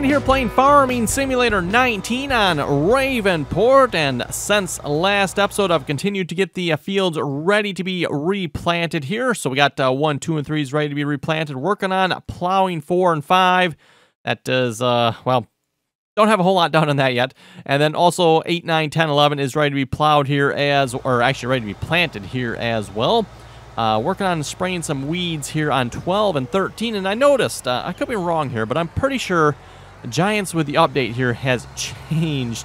Ryan here playing Farming Simulator 19 on Ravenport, and since last episode I've continued to get the fields ready to be replanted here. So we got 1, 2, and 3s ready to be replanted, working on plowing 4 and 5. That is, well, don't have a whole lot done on that yet. And then also 8, 9, 10, 11 is ready to be plowed here as, or actually ready to be planted here as well. Working on spraying some weeds here on 12 and 13, and I noticed, I could be wrong here, but I'm pretty sure Giants with the update here has changed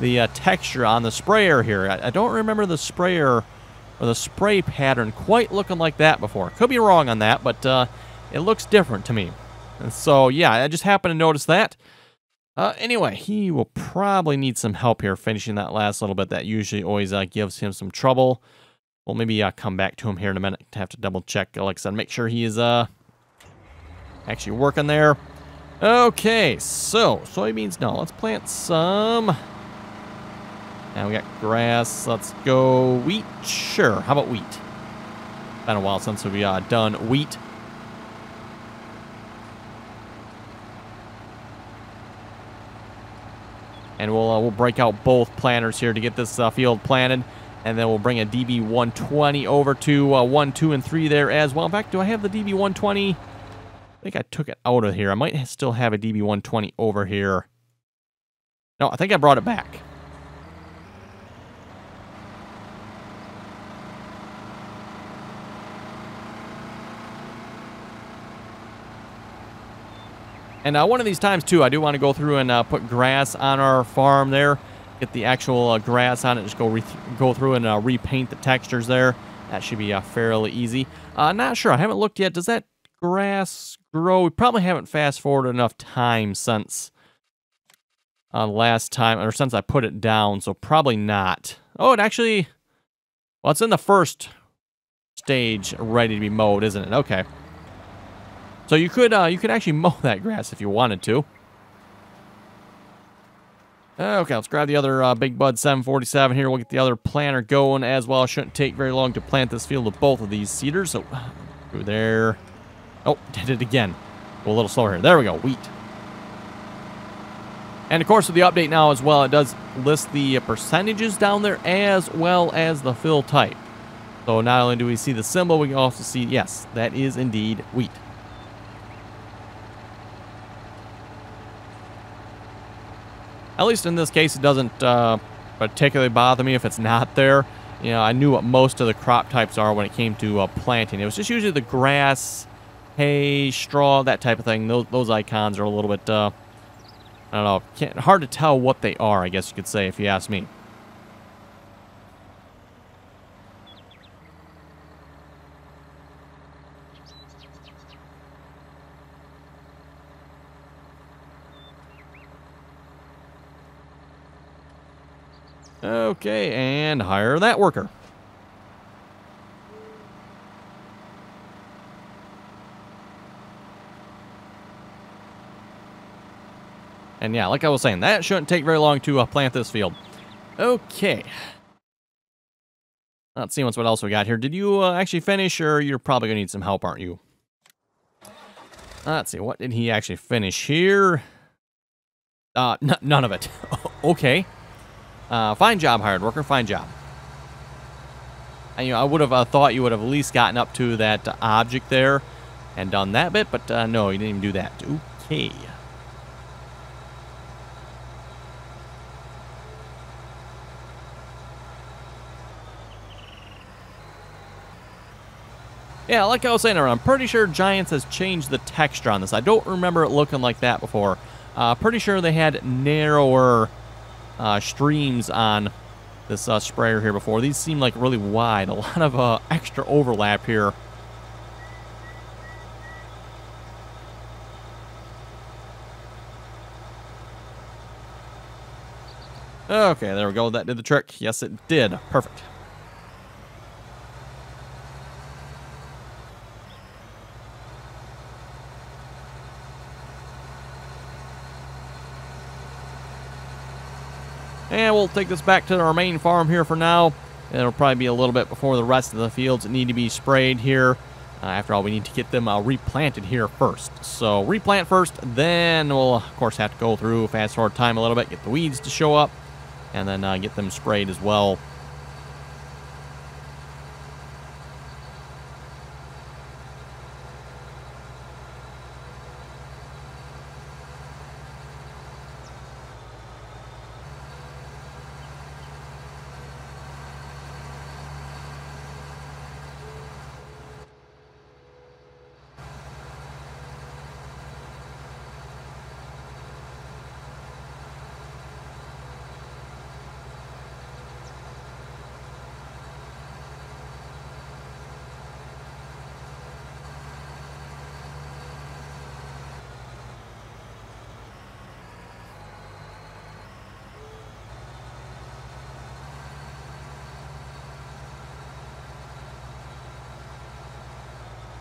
the texture on the sprayer here. I don't remember the sprayer or the spray pattern quite looking like that before. Could be wrong on that, but it looks different to me. And so, yeah, I just happened to notice that. Anyway, he will probably need some help here finishing that last little bit. That usually always gives him some trouble. Well, maybe come back to him here in a minute. Have to double check, like I said, make sure he is actually working there. Okay, so soybeans, no. Let's plant some. And we got grass. Let's go wheat. Sure, how about wheat? Been a while since we've done wheat. And we'll break out both planters here to get this field planted. And then we'll bring a DB120 over to 1, 2, and 3 there as well. In fact, do I have the DB120? I think I took it out of here. I might still have a DB120 over here. No, I think I brought it back. And one of these times, too, I do want to go through and put grass on our farm there. Get the actual grass on it. Just go through and repaint the textures there. That should be fairly easy. Not sure. I haven't looked yet. Does that grass grow? We probably haven't fast-forwarded enough time since last time, or since I put it down, so probably not. Oh, it actually... Well, it's in the first stage ready to be mowed, isn't it? Okay. So you could actually mow that grass if you wanted to. Okay, let's grab the other Big Bud 747 here. We'll get the other planter going as well. Shouldn't take very long to plant this field with both of these seeders. So, through there. Oh, did it again. Go a little slower here. There we go, wheat. And of course, with the update now as well, it does list the percentages down there as well as the fill type. So not only do we see the symbol, we can also see, yes, that is indeed wheat. At least in this case, it doesn't particularly bother me if it's not there. You know, I knew what most of the crop types are when it came to planting. It was just usually the grass, hay, straw, that type of thing. Those icons are a little bit, I don't know, hard to tell what they are, I guess you could say, if you ask me. Okay, and hire that worker. And yeah, like I was saying, that shouldn't take very long to plant this field. Okay. Let's see what else we got here. Did you actually finish, or you're probably going to need some help, aren't you? Let's see, what did he actually finish here? None of it. Okay. Fine job, hired worker. Fine job. And, you know, I would have thought you would have at least gotten up to that object there and done that bit, but no, you didn't even do that. Okay. Yeah, like I was saying, I'm pretty sure Giants has changed the texture on this. I don't remember it looking like that before. Pretty sure they had narrower streams on this sprayer here before. These seem like really wide. A lot of extra overlap here. Okay, there we go. That did the trick. Yes, it did. Perfect. And we'll take this back to our main farm here for now. It'll probably be a little bit before the rest of the fields need to be sprayed here. After all, we need to get them replanted here first. So replant first, then we'll, of course, have to go through, fast forward time a little bit, get the weeds to show up, and then get them sprayed as well.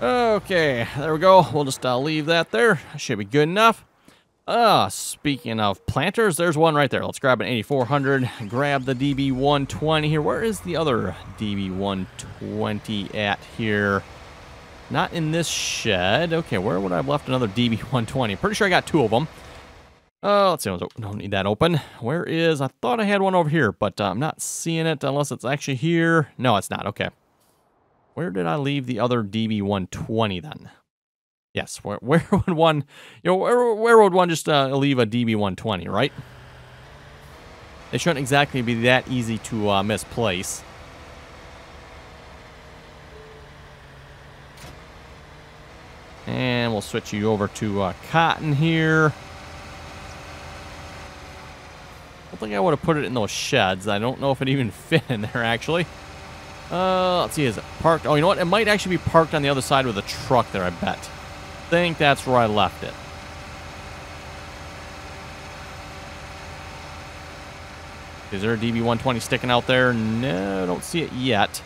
Okay, there we go. We'll just leave that there. Should be good enough. Speaking of planters, there's one right there. Let's grab an 8400. Grab the DB120 here. Where is the other DB120 at here? Not in this shed. Okay, where would I have left another DB120? Pretty sure I got two of them. Let's see. Don't need that open. Where is... I thought I had one over here, but I'm not seeing it unless it's actually here. No, it's not. Okay. Where did I leave the other DB120 then? Yes, where would one, where would one just leave a DB120, right? They shouldn't exactly be that easy to misplace. And we'll switch you over to cotton here. I don't think I would have put it in those sheds. I don't know if it even fit in there, actually. Let's see, is it parked? Oh, you know what? It might actually be parked on the other side with a truck there, I bet. I think that's where I left it. Is there a DB120 sticking out there? No, I don't see it yet.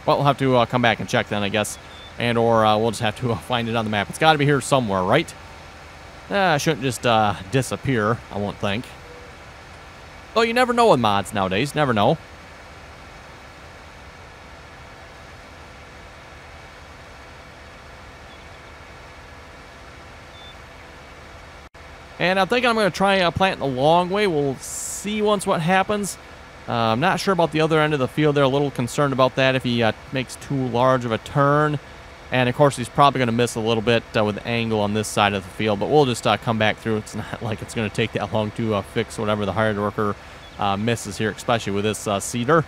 Well, we'll have to come back and check then, I guess. And or we'll just have to find it on the map. It's got to be here somewhere, right? It shouldn't just disappear, I won't think. Though you never know with mods nowadays. Never know. And I'm thinking I'm going to try planting the long way. We'll see once what happens. I'm not sure about the other end of the field. They're a little concerned about that if he makes too large of a turn. And, of course, he's probably going to miss a little bit with the angle on this side of the field. But we'll just come back through. It's not like it's going to take that long to fix whatever the hired worker misses here, especially with this cedar.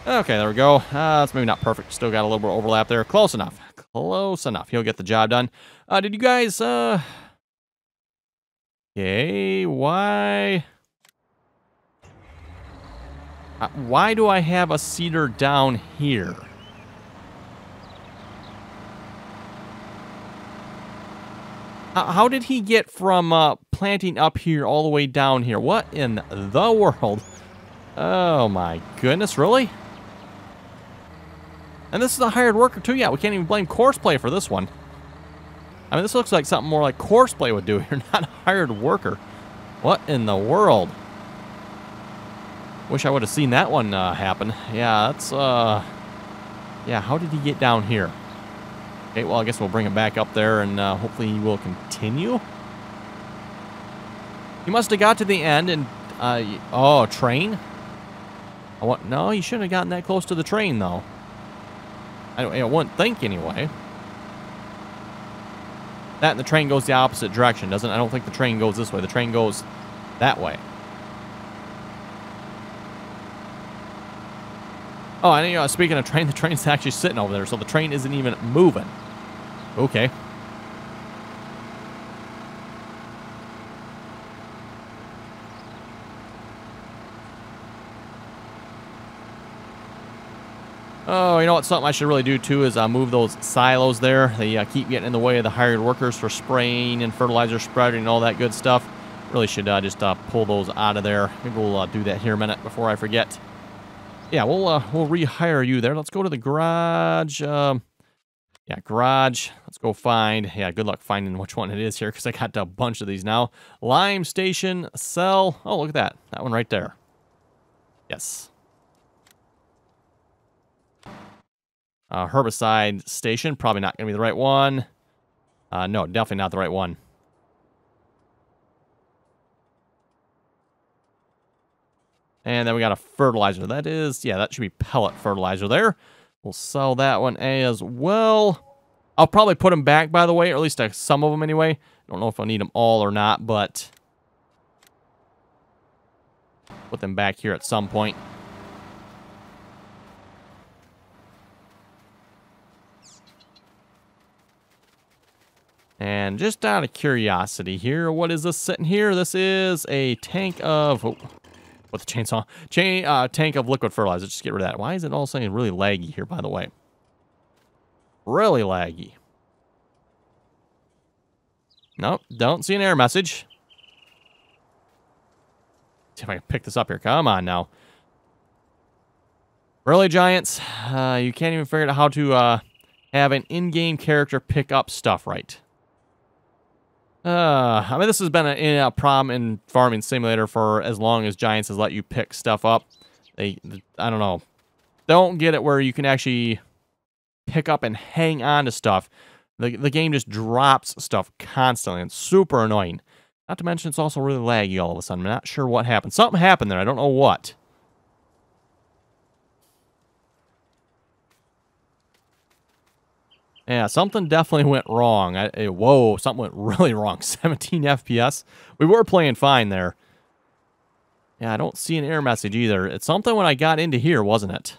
Okay, there we go. It's maybe not perfect. Still got a little bit of overlap there. Close enough. Close enough. He'll get the job done. Did you guys, okay, why do I have a cedar down here? How did he get from planting up here all the way down here? What in the world? Oh my goodness, really? And this is a hired worker too. Yeah, we can't even blame Courseplay for this one. I mean, this looks like something more like Courseplay would do here, not a hired worker. What in the world? Wish I would have seen that one happen. Yeah, that's, yeah, how did he get down here? Okay, well, I guess we'll bring him back up there, and hopefully he will continue. He must have got to the end, and, oh, train? No, he shouldn't have gotten that close to the train, though. I wouldn't think, anyway. That and the train goes the opposite direction, doesn't it? I don't think the train goes this way. The train goes that way. Oh, and speaking of train, the train's actually sitting over there, so the train isn't even moving. Okay. Oh, you know what? Something I should really do, too, is move those silos there. They keep getting in the way of the hired workers for spraying and fertilizer spreading and all that good stuff. Really should just pull those out of there. Maybe we'll do that here a minute before I forget. Yeah, we'll rehire you there. Let's go to the garage. Yeah, garage. Let's go find. Yeah, good luck finding which one it is here because I got a bunch of these now. Lime station, cell. Oh, look at that. That one right there. Yes. Herbicide station. Probably not going to be the right one. No, definitely not the right one. And then we got a fertilizer. That is, yeah, that should be pellet fertilizer there. We'll sell that one as well. I'll probably put them back, by the way, or at least some of them anyway. Don't know if I'll need them all or not, but put them back here at some point. And just out of curiosity here, what is this sitting here? This is a tank of... Oh, with the chainsaw. Tank of liquid fertilizer. Just get rid of that. Why is it all saying really laggy here, by the way? Really laggy. Nope, don't see an error message. See if I can pick this up here. Come on now. Really, Giants? You can't even figure out how to have an in-game character pick up stuff right. I mean, this has been a problem in Farming Simulator for as long as Giants has let you pick stuff up. I don't know. Don't get it where you can actually pick up and hang on to stuff. The game just drops stuff constantly. It's super annoying. Not to mention it's also really laggy all of a sudden. I'm not sure what happened. Something happened there. I don't know what. Yeah, something definitely went wrong. Whoa, something went really wrong. 17 FPS. We were playing fine there. Yeah, I don't see an error message either. It's something when I got into here, wasn't it?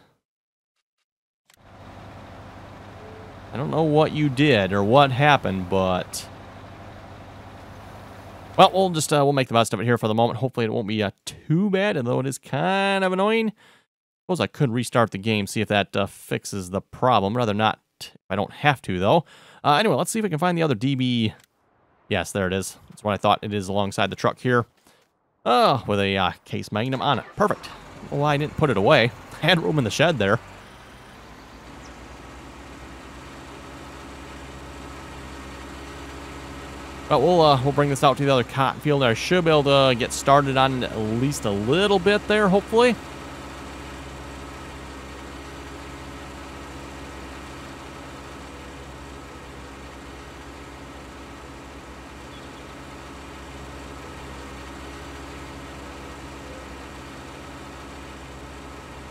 I don't know what you did or what happened, but... Well, we'll make the best of it here for the moment. Hopefully it won't be too bad, although it is kind of annoying. Suppose I could restart the game, see if that fixes the problem. Rather not. I don't have to, though. Anyway, let's see if we can find the other DB. Yes, there it is. That's what I thought it is alongside the truck here. With a case magnum on it. Perfect. Well, I didn't put it away. I had room in the shed there. But we'll bring this out to the other cotton field. I should be able to get started on at least a little bit there, hopefully.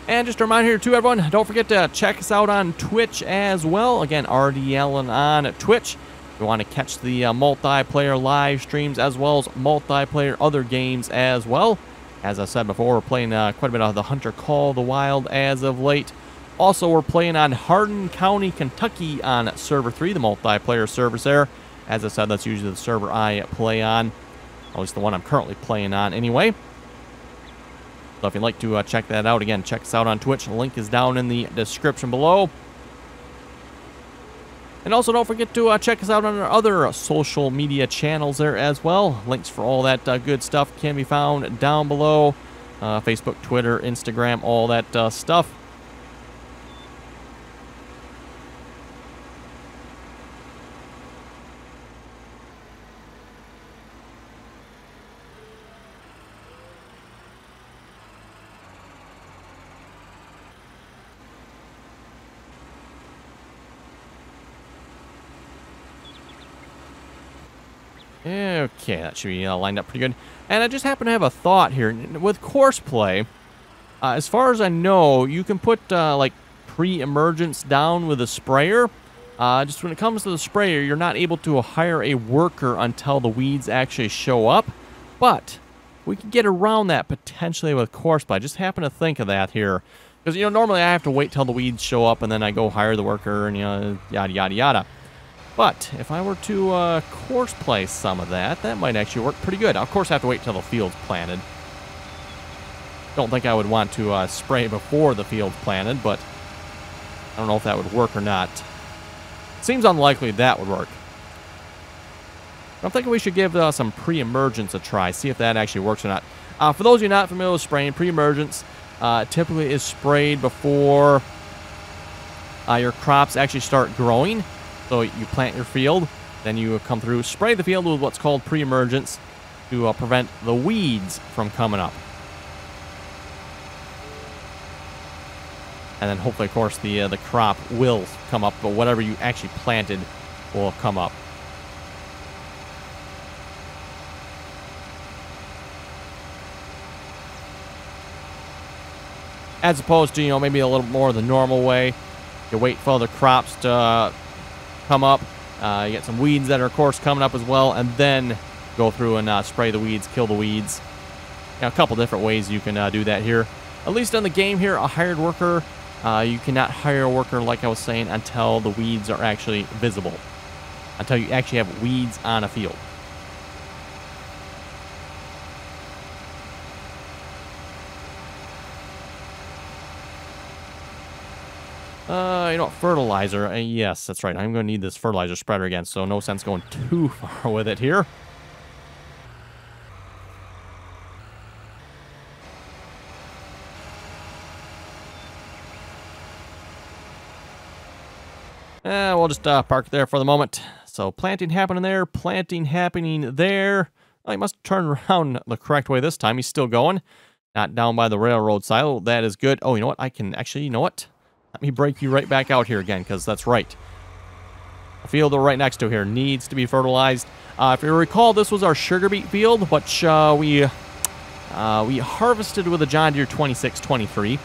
And just a reminder here, too, everyone, don't forget to check us out on Twitch as well. Again, RDAllen on Twitch. If you want to catch the multiplayer live streams as well as multiplayer other games as well. As I said before, we're playing quite a bit of the Hunter Call the Wild as of late. Also, we're playing on Hardin County, Kentucky on Server 3, the multiplayer servers there. As I said, that's usually the server I play on. At least the one I'm currently playing on anyway. So if you'd like to check that out, again, check us out on Twitch. The link is down in the description below. And also don't forget to check us out on our other social media channels there as well. Links for all that good stuff can be found down below. Facebook, Twitter, Instagram, all that stuff. Okay, that should be lined up pretty good. And I just happen to have a thought here. With Courseplay, as far as I know, you can put, like, pre-emergence down with a sprayer. Just when it comes to the sprayer, you're not able to hire a worker until the weeds actually show up. But we can get around that potentially with Courseplay. I just happen to think of that here. Because, you know, normally I have to wait till the weeds show up and then I go hire the worker and, you know, yada, yada, yada. But if I were to Courseplay some of that, that might actually work pretty good. I'll, of course, have to wait till the field's planted. Don't think I would want to spray before the field's planted, but I don't know if that would work or not. Seems unlikely that would work. I'm thinking we should give some pre-emergence a try, see if that actually works or not. For those of you not familiar with spraying, pre-emergence typically is sprayed before your crops actually start growing. So you plant your field, then you come through, spray the field with what's called pre-emergence to prevent the weeds from coming up. And then hopefully, of course, the crop will come up, but whatever you actually planted will come up. As opposed to, you know, maybe a little more the normal way. You wait for the crops to come up. You get some weeds that are, of course, coming up as well, and then go through and spray the weeds, kill the weeds. You know, a couple different ways you can do that here. At least in the game here, a hired worker, you cannot hire a worker, like I was saying, until the weeds are actually visible. Until you actually have weeds on a field. You know what, fertilizer. Yes, that's right. I'm going to need this fertilizer spreader again, so no sense going too far with it here. We'll just park there for the moment. So planting happening there, planting happening there. Oh, he must turn around the correct way this time. He's still going. Not down by the railroad silo. That is good. Oh, you know what? I can actually, you know what? Let me break you right back out here again, because that's right. The field we're right next to here needs to be fertilized. If you recall, this was our sugar beet field, which we harvested with a John Deere 2623.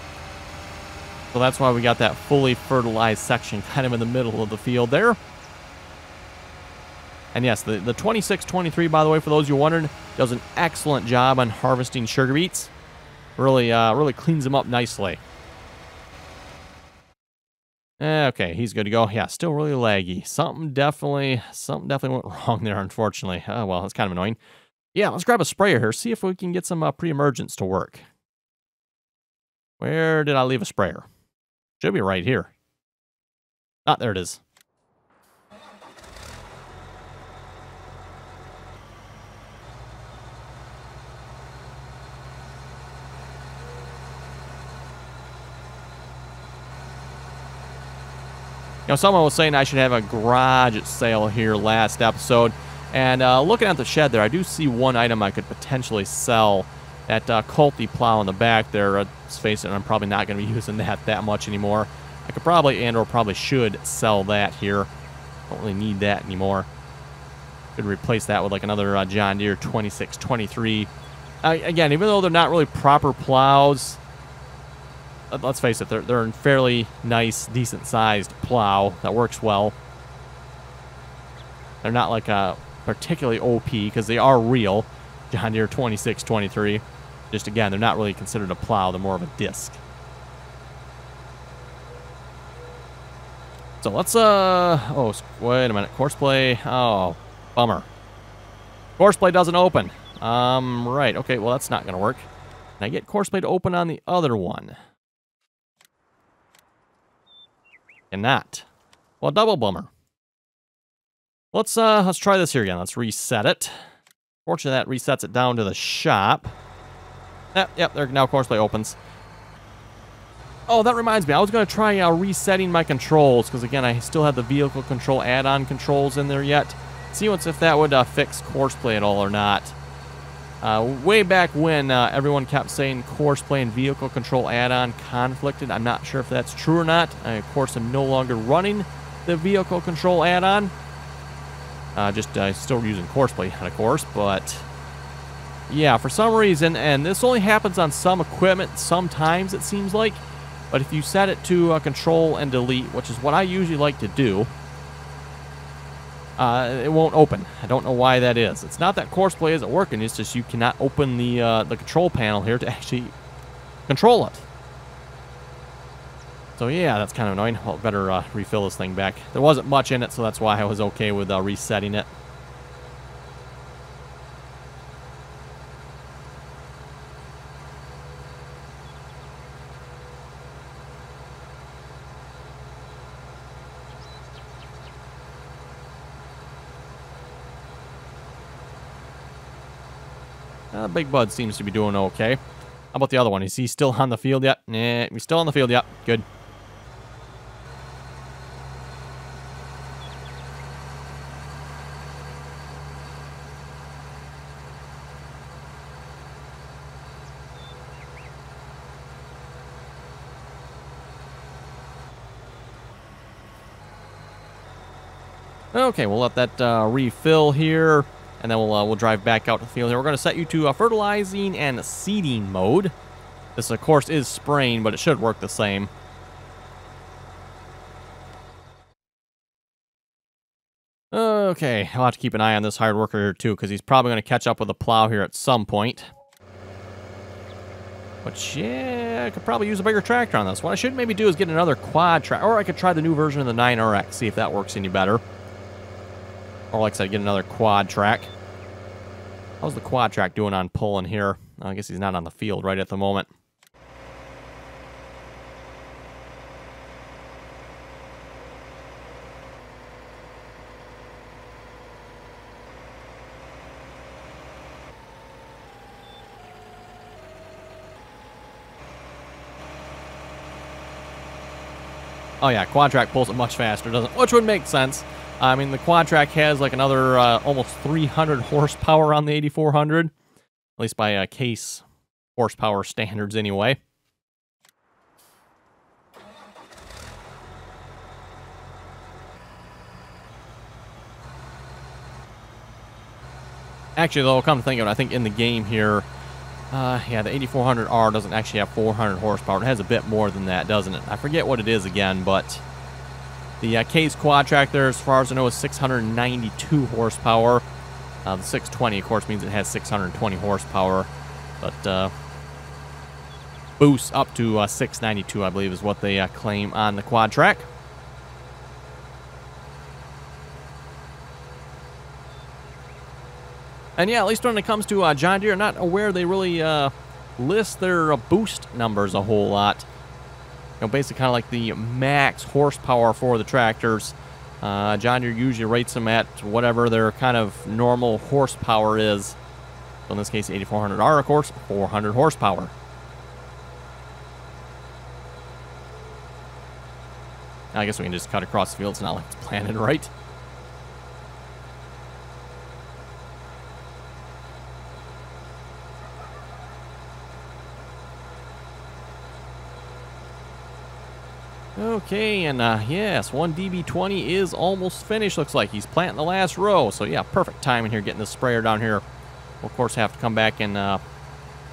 So that's why we got that fully fertilized section kind of in the middle of the field there. And yes, the 2623, by the way, for those you wondering, does an excellent job on harvesting sugar beets. Really cleans them up nicely. Okay, he's good to go. Yeah, still really laggy. Something definitely went wrong there, unfortunately. Oh, well, that's kind of annoying. Yeah, let's grab a sprayer here, see if we can get some pre-emergence to work. Where did I leave a sprayer? Should be right here. Ah, there it is. You know, someone was saying I should have a garage sale here last episode. And looking at the shed there, I do see one item I could potentially sell. That Culti plow in the back there. Let's face it, I'm probably not going to be using that much anymore. I could probably, or probably should, sell that here. Don't really need that anymore. Could replace that with like another John Deere 2623. Again, even though they're not really proper plows, let's face it, they're a fairly nice, decent-sized plow that works well. They're not like a particularly OP, because they are real. John Deere 2623. Just again, they're not really considered a plow. They're more of a disc. So let's, oh, wait a minute. Courseplay. Oh, bummer. Courseplay doesn't open. Right. Okay, well, that's not going to work. Can I get Courseplay to open on the other one? Cannot. Well, double bummer. Let's try this here again. Let's reset it. Fortunately, that resets it down to the shop. Yep, there now Courseplay opens. Oh, that reminds me. I was going to try resetting my controls, because again, I still have the vehicle control add-on controls in there yet. See if that would fix Courseplay at all or not. Way back when, everyone kept saying Courseplay and vehicle control add-on conflicted. I'm not sure if that's true or not. I, of course, am no longer running the vehicle control add-on. Just still using Courseplay, of course, but yeah, for some reason, and this only happens on some equipment sometimes, it seems like, but if you set it to control and delete, which is what I usually like to do, it won't open. I don't know why that is. It's not that Courseplay isn't working, it's just you cannot open the control panel here to actually control it. So yeah, that's kind of annoying. Well, better refill this thing back. There wasn't much in it, so that's why I was okay with resetting it. Big Bud seems to be doing okay. How about the other one? Is he still on the field yet? Nah, he's still on the field yet. Good. Okay, we'll let that refill here, and then we'll drive back out to the field here. We're going to set you to fertilizing and seeding mode. This, of course, is spraying, but it should work the same. Okay, I'll have to keep an eye on this hard worker here, too, because he's probably going to catch up with the plow here at some point. But, yeah, I could probably use a bigger tractor on this. What I should maybe do is get another quad tractor, or I could try the new version of the 9RX, see if that works any better. Or, like I said, get another quad track. How's the quad track doing on pulling here? I guess he's not on the field right at the moment. Oh yeah, quad track pulls it much faster, doesn't it? Which would make sense. I mean, the quad track has like another almost 300 horsepower on the 8400, at least by case horsepower standards anyway. Actually, though, come to think of it, I think in the game here, yeah, the 8400R doesn't actually have 400 horsepower. It has a bit more than that, doesn't it? I forget what it is again, but the case quad track there, as far as I know, is 692 horsepower. The 620, of course, means it has 620 horsepower, but boosts up to 692, I believe, is what they claim on the quad track. And yeah, at least when it comes to John Deere, I'm not aware they really list their boost numbers a whole lot. You know, basically kind of like the max horsepower for the tractors. John Deere usually rates them at whatever their kind of normal horsepower is. So in this case, 8400R, of course, 400 horsepower. I guess we can just cut across the field. It's not like it's planted right. Okay, and yes, 1DB20 is almost finished, looks like. He's planting the last row, so yeah, perfect timing here, getting the sprayer down here. We'll, of course, have to come back and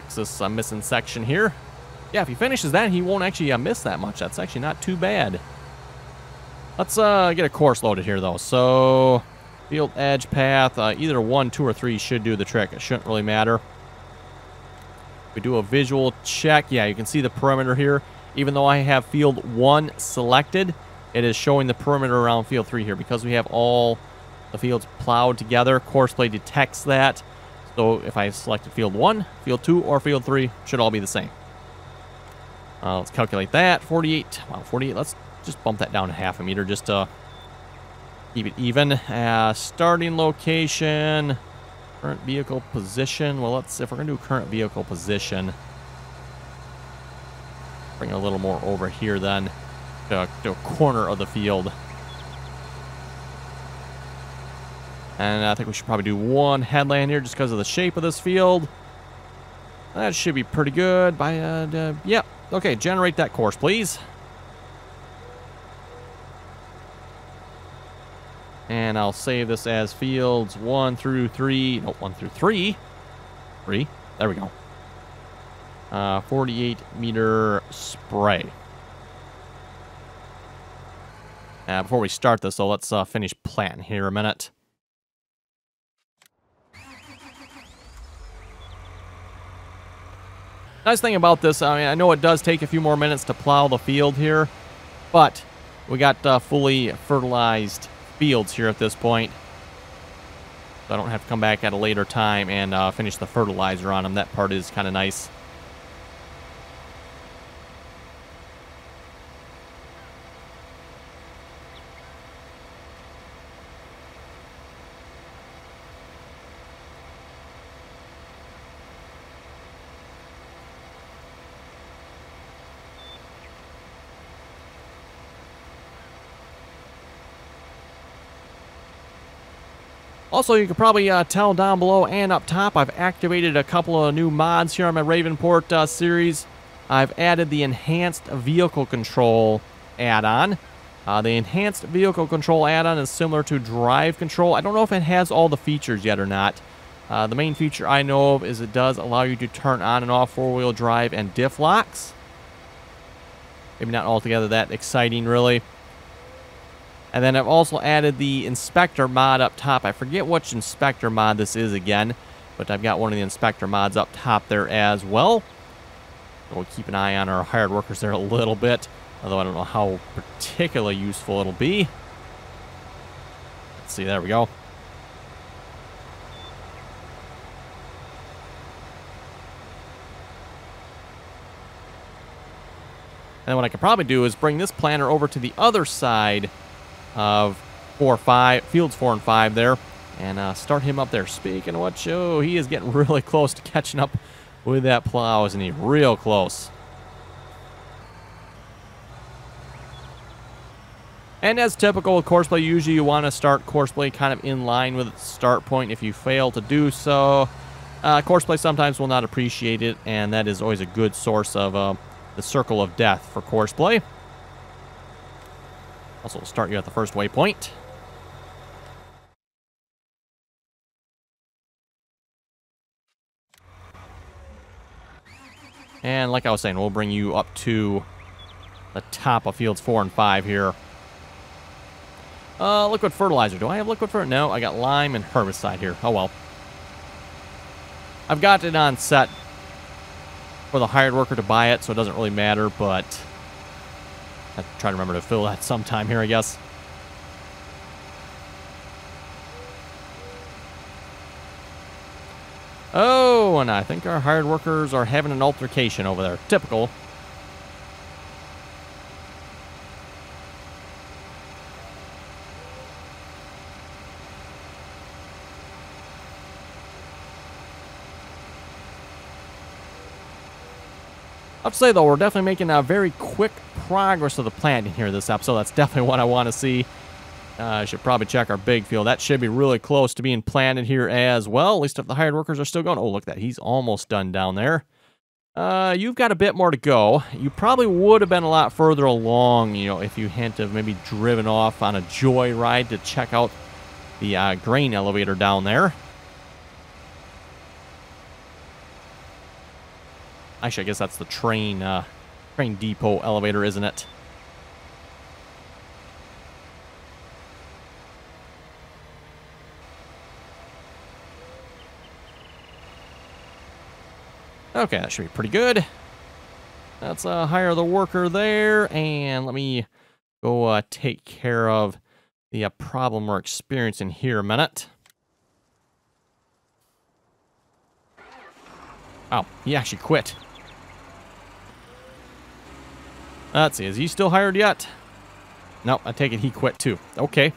fix this missing section here. Yeah, if he finishes that, he won't actually miss that much. That's actually not too bad. Let's get a course loaded here, though. So, field edge path, either 1, 2, or 3 should do the trick. It shouldn't really matter. We do a visual check. Yeah, you can see the perimeter here. Even though I have field 1 selected, it is showing the perimeter around field 3 here. Because we have all the fields plowed together, Courseplay detects that. So if I selected field 1, field 2, or field 3, should all be the same. Let's calculate that. 48. Wow, 48. Let's just bump that down to half a meter just to keep it even. Starting location, current vehicle position. Well, let's, if we're going to do current vehicle position, bring it a little more over here then to a corner of the field. And I think we should probably do one headland here just because of the shape of this field. That should be pretty good. Yep. Okay, generate that course, please. And I'll save this as fields 1 through 3. No, 1 through 3. 3. There we go. 48 meter spray. Before we start this, though, let's finish planting here a minute. Nice thing about this, I mean, I know it does take a few more minutes to plow the field here, but we got fully fertilized fields here at this point. So I don't have to come back at a later time and finish the fertilizer on them. That part is kind of nice. Also, you can probably tell down below and up top, I've activated a couple of new mods here on my Ravenport series. I've added the Enhanced Vehicle Control add-on. The Enhanced Vehicle Control add-on is similar to Drive Control. I don't know if it has all the features yet or not. The main feature I know of is it does allow you to turn on and off four-wheel drive and diff locks. Maybe not altogether that exciting, really. And then I've also added the Inspector mod up top. I forget which Inspector mod this is again, but I've got one of the Inspector mods up top there as well. We'll keep an eye on our hired workers there a little bit, although I don't know how particularly useful it'll be. Let's see, there we go. And what I could probably do is bring this planner over to the other side of fields 4 and 5 there, and start him up there. Speaking of which, oh, he is getting really close to catching up with that plow, isn't he? Real close. And as typical with Courseplay, usually you want to start Courseplay kind of in line with its start point. If you fail to do so, Courseplay sometimes will not appreciate it, and that is always a good source of the circle of death for Courseplay. Also, we'll start you at the first waypoint. And like I was saying, we'll bring you up to the top of fields 4 and 5 here. Liquid fertilizer. Do I have liquid fertilizer? No, I got lime and herbicide here. Oh, well. I've got it on set for the hired worker to buy it, so it doesn't really matter, but I have to try to remember to fill that sometime here, I guess. Oh, and I think our hired workers are having an altercation over there. Typical. I have to say, though, we're definitely making a very quick progress of the planting here this episode. That's definitely what I want to see. I should probably check our big field. That should be really close to being planted here as well, at least if the hired workers are still going. Oh, look at that. He's almost done down there. You've got a bit more to go. You probably would have been a lot further along, you know, if you hadn't have maybe driven off on a joyride to check out the grain elevator down there. Actually, I guess that's the train depot elevator, isn't it? Okay, that should be pretty good. Let's hire the worker there, and let me go take care of the problem we're experiencing here a minute. Oh, he actually quit. Let's see, is he still hired yet? Nope, I take it he quit too. Okay.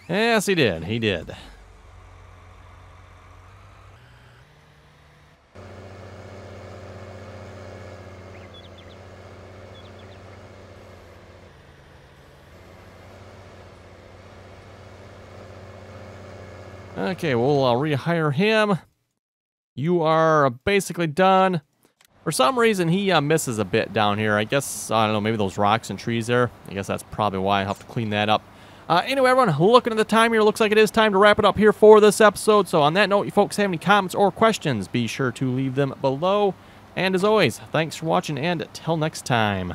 Yes, he did. He did. Okay, we'll rehire him. You are basically done. For some reason, he misses a bit down here. I guess, I don't know, maybe those rocks and trees there. I guess that's probably why I have to clean that up. Anyway, everyone, looking at the time here, looks like it is time to wrap it up here for this episode. So on that note, you folks have any comments or questions, be sure to leave them below. And as always, thanks for watching, and till next time.